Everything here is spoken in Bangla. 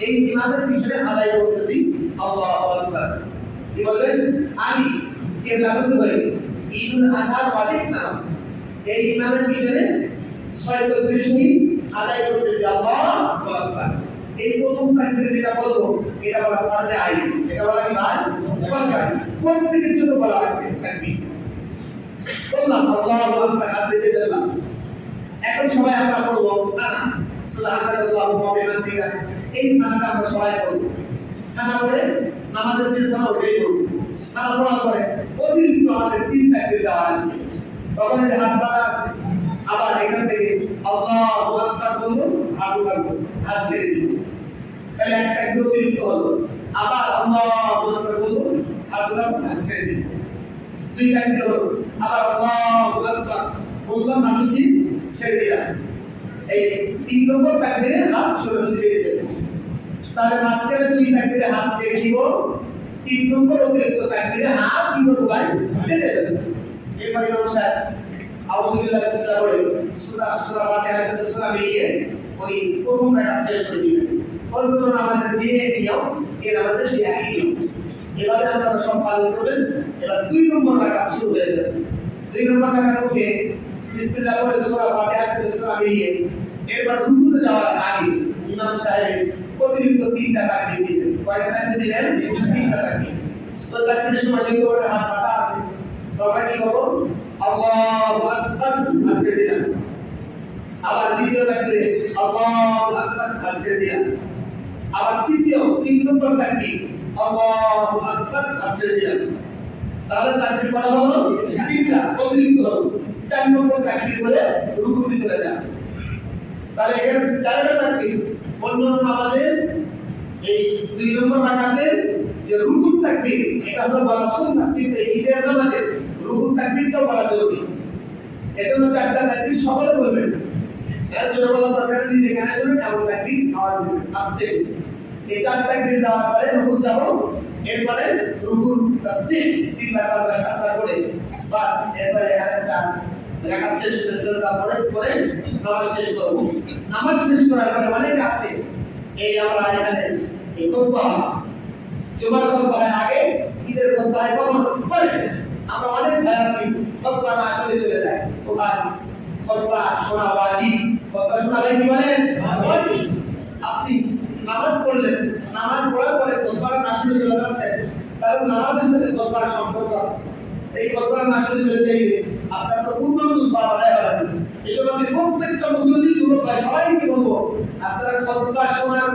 এই ইমামের পিছনে আদায় করতেছি আল্লাহু আকবার। কি বলবেন? আমি কিবলামুখী হয়ে ঈদুল আজহার ওয়াজিব নামাজ এই ইমামের পিছনে 6 তাকবীর শহীদ আদায় করতেছি আল্লাহু আকবার। এই প্রথম তাকবীর যেটা বলবো এটা বলা ফরজে আইন, এটা বলা কি ভাই? ফরজ। প্রত্যেকের জন্য বলা হয় তাকবীর। বললাম আল্লাহু আকবার, হাত দিয়ে দিলাম। এখন সবাই আমরা পড়বো সানা, সুবহানাল্লাহি ওয়া বিহামদিহি। এই সানাটা আমরা সবাই পড়বো। সানা পড়ে নামাজের যে সানা ওইটাই পড়বো। সানা পড়ার পরে অতিরিক্ত আমাদের 3 তাকবীর দেওয়া লাগবে। তখন যে হাত বাঁধা আছে, আবার এখান থেকে আল্লাহু আকবার বলবো, হাত উঠাবো, হাত ছেড়ে দিব। তাহলে একটা তাকবীর অতিরিক্ত হলো। আবার আল্লাহু আকবার বলবো, হাত উঠাবো, হাত ছেড়ে দিব। 2 তাকবীর হলো। আবার আল্লাহু আকবার বললাম, হাত উঠিয়ে ছেড়ে দিলাম। এই 3 নম্বর তাকবীরে হাত সোজাসুজি দিয়ে দেব। তাহলে মাঝখানে 2 তাকবীরে হাত ছেড়ে দিব, 3 নম্বর অতিরিক্ত তাকবীরে হাত কি করব ভাই? ছেড়ে দেব। এরপরে ইমাম সাহেব আউযু বিল্লাহি বিসমিল্লাহ বলে সূরা ফাতিহার সাথে সূরা মিলিয়ে ওই প্রথম রাকাত শেষ করে দিবেন। অন্য নামাজের যে নিয়ম এর আমাদের সেই একই নিয়ম। এভাবে আপনারা সব পালন করবেন। এবার 2 নম্বর রাকাত শুরু হয়ে যাবে। 2 নম্বর রাকাত উঠে বিসমিল্লাহ বলে সূরা ফাতিহার সাথে সূরা মিলিয়ে এরপর রুকুতে যাওয়ার আগে ইমাম সাহেব অতিরিক্ত 3টা তাকবীর দিবেন। কয়টা তাকবীর দিলেন? 3টা তাকবীর। তো তাকবীরের সময় যেহেতু ওটা হাত বাঁধা আছে, তখন কি করব? আল্লাহু আকবার, হাত ছেড়ে দিলাম। আবার দ্বিতীয় তাকবীরে আল্লাহু আকবার, হাত ছেড়ে দিলাম। আবার 3 নম্বর তাকবীর আল্লাহু আকবার, হাত ছেড়ে দিলাম। তাহলে তাকবীর করা হলো 3টা, অতিরিক্ত হলো। 4 নম্বর তাকবীর বলে রুকুতে চলে যান। তাহলে এখানে 4টা তাকবীর। অন্য নামাজে এই 2 নম্বর রাকাতের যে রুকুর তাকবীর এটা হলো বলা সুন্নাত, কিন্তু এই ঈদের নামাজে রুকুর তাকবীরটাও বলা জরুরি। এজন্য 4টা তাকবীর সকলে বলবেন। এর জন্য বলা দরকার নেই যে এখানে শুনুন এমন তাকবীর আওয়াজ দিবেন আস্তে। এই 4 তাকবীর দেওয়ার পরে রুকু যাব, এরপরে রুকুর তাসবিহ 3 বার 7বার করে বাস। এরপরে আরেকটা রাকাত শেষ করে সাজদা পরে নামাজ শেষ করব। নামাজ শেষ করার পরে অনেক আছে এই আমরা এখানে এই খুতবা, জুমার খুতবা আগে ঈদের খুতবা পরে আমরা অনেক ভাই আছি খুতবা না আসলে চলে যায়। তো ভাই খুতবা শোনা ওয়াজিব। খুতবা শোনা ভাই কি বলেন? ওয়াজিব। আপনি নামাজ পড়লেন, নামাজ পড়ার পরে খুতবা না শুনে চলে যাচ্ছে, কারণ নামাজের সাথে খুতবার সম্পর্ক আছে। এই খুতবা না শুনে চলে যাইবে, আপনার তো পূর্ণ মুসবাহ আদায় হবে না। এই জন্য আমি প্রত্যেকটা মুসলিম যুবক ভাই সবাইকে বলবো, আপনারা খুতবা শোনার পরে